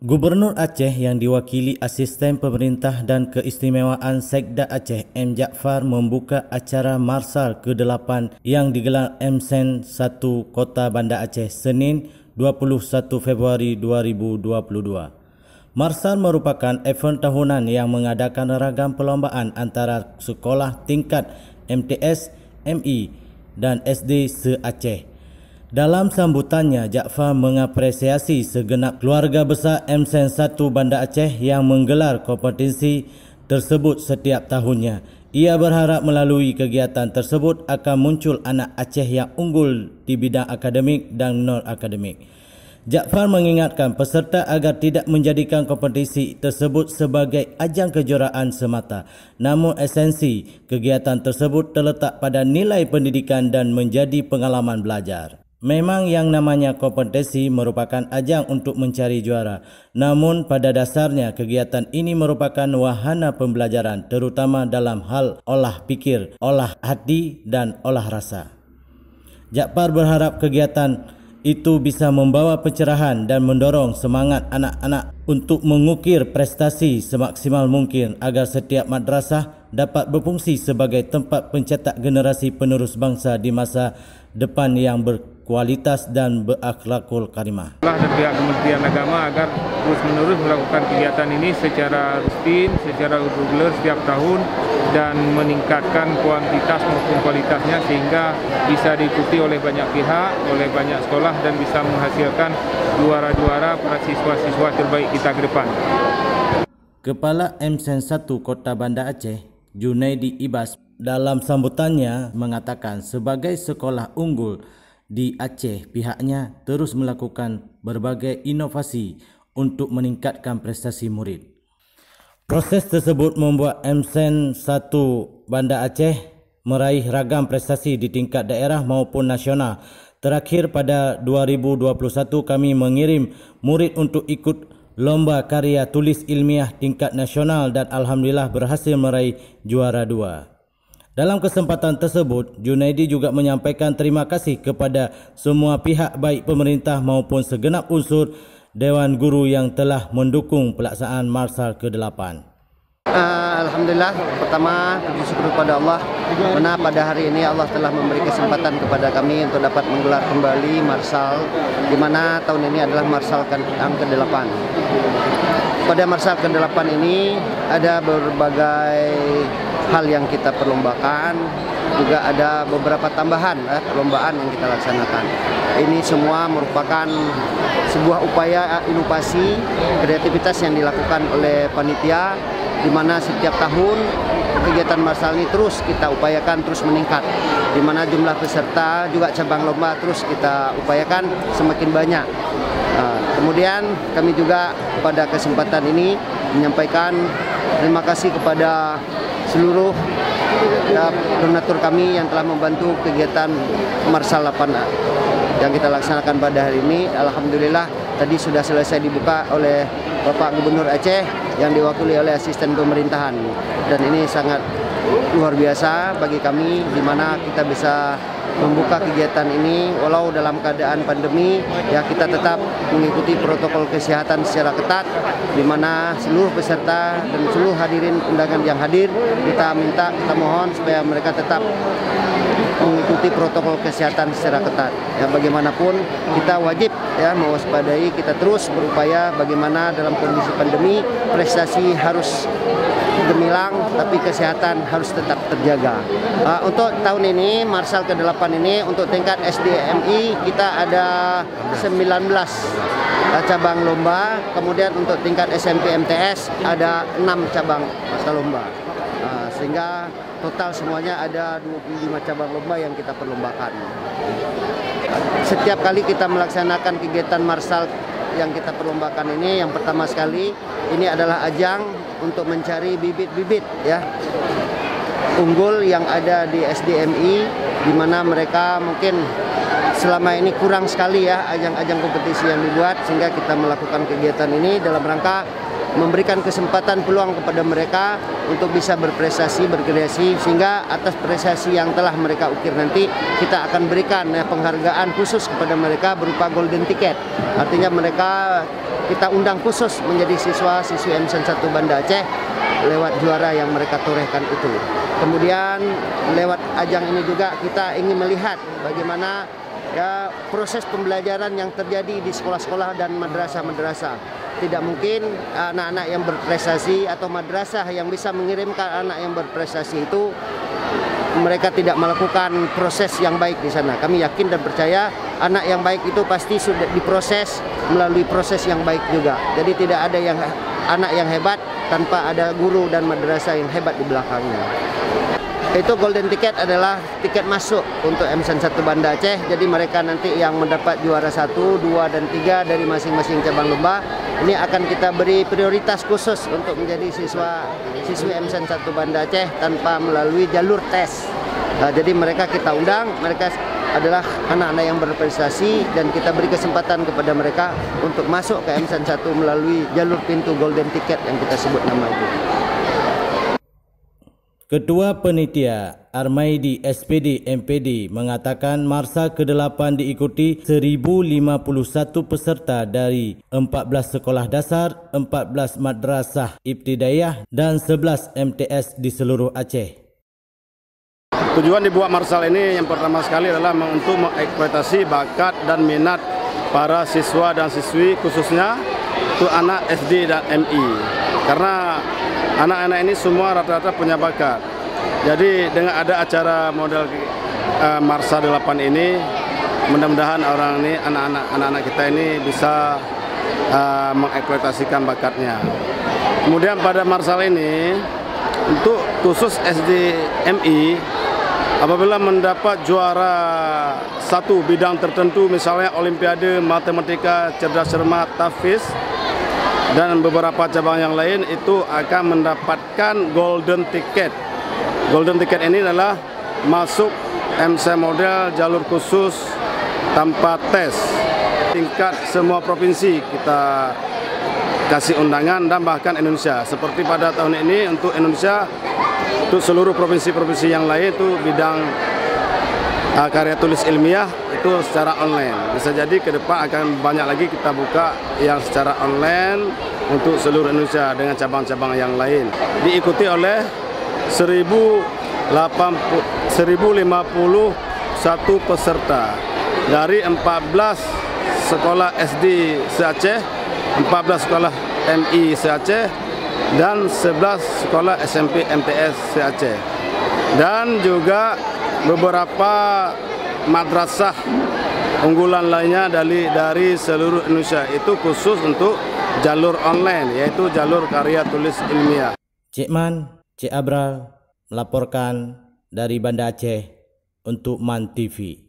Gubernur Aceh yang diwakili Asisten Pemerintah dan Keistimewaan Sekda Aceh M. Jaafar membuka acara Marsal ke-8 yang digelar MSen 1 Kota Banda Aceh Senin 21 Februari 2022. Marsal merupakan event tahunan yang mengadakan ragam perlombaan antara sekolah tingkat MTS, MI dan SD se-Aceh. Dalam sambutannya, Jaafar mengapresiasi segenap keluarga besar MSen 1 Banda Aceh yang menggelar kompetisi tersebut setiap tahunnya. Ia berharap melalui kegiatan tersebut akan muncul anak Aceh yang unggul di bidang akademik dan non-akademik. Jaafar mengingatkan peserta agar tidak menjadikan kompetisi tersebut sebagai ajang kejuaraan semata. Namun esensi kegiatan tersebut terletak pada nilai pendidikan dan menjadi pengalaman belajar. Memang yang namanya kompetisi merupakan ajang untuk mencari juara. Namun pada dasarnya kegiatan ini merupakan wahana pembelajaran terutama dalam hal olah pikir, olah hati dan olah rasa. Jaafar berharap kegiatan itu bisa membawa pencerahan dan mendorong semangat anak-anak untuk mengukir prestasi semaksimal mungkin agar setiap madrasah dapat berfungsi sebagai tempat pencetak generasi penerus bangsa di masa depan yang berkualitas dan berakhlakul karimah. Dan pihak Kementerian Agama agar terus-menerus melakukan kegiatan ini secara rutin, secara reguler setiap tahun dan meningkatkan kuantitas maupun kualitasnya sehingga bisa diikuti oleh banyak pihak, oleh banyak sekolah dan bisa menghasilkan juara-juara para siswa-siswa terbaik kita ke depan. Kepala MSen 1 Kota Banda Aceh, Junaidi Ibas, dalam sambutannya mengatakan sebagai sekolah unggul di Aceh, pihaknya terus melakukan berbagai inovasi untuk meningkatkan prestasi murid. Proses tersebut membuat MSen 1 Banda Aceh meraih ragam prestasi di tingkat daerah maupun nasional. Terakhir pada 2021 kami mengirim murid untuk ikut lomba karya tulis ilmiah tingkat nasional dan alhamdulillah berhasil meraih juara 2. Dalam kesempatan tersebut, Junaidi juga menyampaikan terima kasih kepada semua pihak baik pemerintah maupun segenap unsur Dewan Guru yang telah mendukung pelaksanaan Marsal ke-8. Alhamdulillah, pertama bersyukur kepada Allah karena pada hari ini Allah telah memberi kesempatan kepada kami untuk dapat menggelar kembali Marsal, di mana tahun ini adalah Marsal yang ke-8. Pada Marsal ke-8 ini ada berbagai hal yang kita perlombakan, juga ada beberapa tambahan perlombaan yang kita laksanakan. Ini semua merupakan sebuah upaya inovasi kreativitas yang dilakukan oleh panitia, di mana setiap tahun kegiatan Marsal ini terus kita upayakan terus meningkat, di mana jumlah peserta juga cabang lomba terus kita upayakan semakin banyak. Kemudian kami juga pada kesempatan ini menyampaikan terima kasih kepada seluruh donatur kami yang telah membantu kegiatan Marsal 8 yang kita laksanakan pada hari ini. Alhamdulillah tadi sudah selesai dibuka oleh Bapak Gubernur Aceh yang diwakili oleh Asisten Pemerintahan, dan ini sangat luar biasa bagi kami di mana kita bisa membuka kegiatan ini walau dalam keadaan pandemi, ya kita tetap mengikuti protokol kesehatan secara ketat, di mana seluruh peserta dan seluruh hadirin undangan yang hadir kita mohon supaya mereka tetap mengikuti protokol kesehatan secara ketat. Ya, bagaimanapun kita wajib mewaspadai, kita terus berupaya bagaimana dalam kondisi pandemi prestasi harus gemilang tapi kesehatan harus tetap terjaga. Untuk tahun ini Marsal ke-8 ini untuk tingkat SDMI kita ada 19 cabang lomba, kemudian untuk tingkat SMP MTS ada 6 cabang lomba. Sehingga total semuanya ada 25 cabang lomba yang kita perlombakan. Setiap kali kita melaksanakan kegiatan Marsal yang kita perlombakan ini, yang pertama sekali ini adalah ajang untuk mencari bibit-bibit unggul yang ada di SDMI, di mana mereka mungkin selama ini kurang sekali ajang-ajang kompetisi yang dibuat, sehingga kita melakukan kegiatan ini dalam rangka memberikan kesempatan peluang kepada mereka untuk bisa berprestasi, berkreasi, sehingga atas prestasi yang telah mereka ukir nanti kita akan berikan penghargaan khusus kepada mereka berupa golden ticket. Artinya mereka kita undang khusus menjadi siswa-siswi MSN 1 Banda Aceh lewat juara yang mereka torehkan itu. Kemudian lewat ajang ini juga kita ingin melihat bagaimana ya proses pembelajaran yang terjadi di sekolah-sekolah dan madrasah-madrasah. Tidak mungkin anak-anak yang berprestasi atau madrasah yang bisa mengirimkan anak yang berprestasi itu mereka tidak melakukan proses yang baik di sana. Kami yakin dan percaya anak yang baik itu pasti sudah diproses melalui proses yang baik juga. Jadi tidak ada yang anak yang hebat tanpa ada guru dan madrasah yang hebat di belakangnya. Itu golden ticket adalah tiket masuk untuk MSN 1 Banda Aceh. Jadi mereka nanti yang mendapat juara 1, 2, dan 3 dari masing-masing cabang lomba, ini akan kita beri prioritas khusus untuk menjadi siswi MSN 1 Banda Aceh tanpa melalui jalur tes. Jadi mereka kita undang, mereka adalah anak-anak yang berprestasi dan kita beri kesempatan kepada mereka untuk masuk ke MSN 1 melalui jalur pintu golden ticket yang kita sebut nama itu. Ketua Penitia Armaidi SPD MPD mengatakan Marsa ke-8 diikuti 1051 peserta dari 14 sekolah dasar, 14 madrasah ibtidaiyah dan 11 MTS di seluruh Aceh. Tujuan dibuat Marsal ini yang pertama sekali adalah untuk mengeksploitasi bakat dan minat para siswa dan siswi, khususnya untuk anak SD dan MI. Karena anak-anak ini semua rata-rata punya bakat. Jadi dengan ada acara model Marsa 8 ini, mudah-mudahan anak-anak kita ini bisa mengeksploitasikan bakatnya. Kemudian pada Marsal ini, untuk khusus SD MI, apabila mendapat juara satu bidang tertentu, misalnya Olimpiade Matematika Cerdas Cermat Tahfiz dan beberapa cabang yang lain, itu akan mendapatkan golden ticket. Golden ticket ini adalah masuk MC model jalur khusus tanpa tes. Tingkat semua provinsi kita kasih undangan dan bahkan Indonesia. Seperti pada tahun ini untuk Indonesia, untuk seluruh provinsi-provinsi yang lain itu bidang karya tulis ilmiah itu secara online. Bisa jadi ke depan akan banyak lagi kita buka yang secara online untuk seluruh Indonesia dengan cabang-cabang yang lain. Diikuti oleh 1051 peserta dari 14 sekolah SD se-Aceh, 14 sekolah MI se-Aceh, dan 11 sekolah SMP MTS se-Aceh. Dan juga beberapa madrasah unggulan lainnya dari seluruh Indonesia. Itu khusus untuk jalur online, yaitu jalur karya tulis ilmiah. Cik Man, Cik Abral melaporkan dari Banda Aceh untuk MAN TV.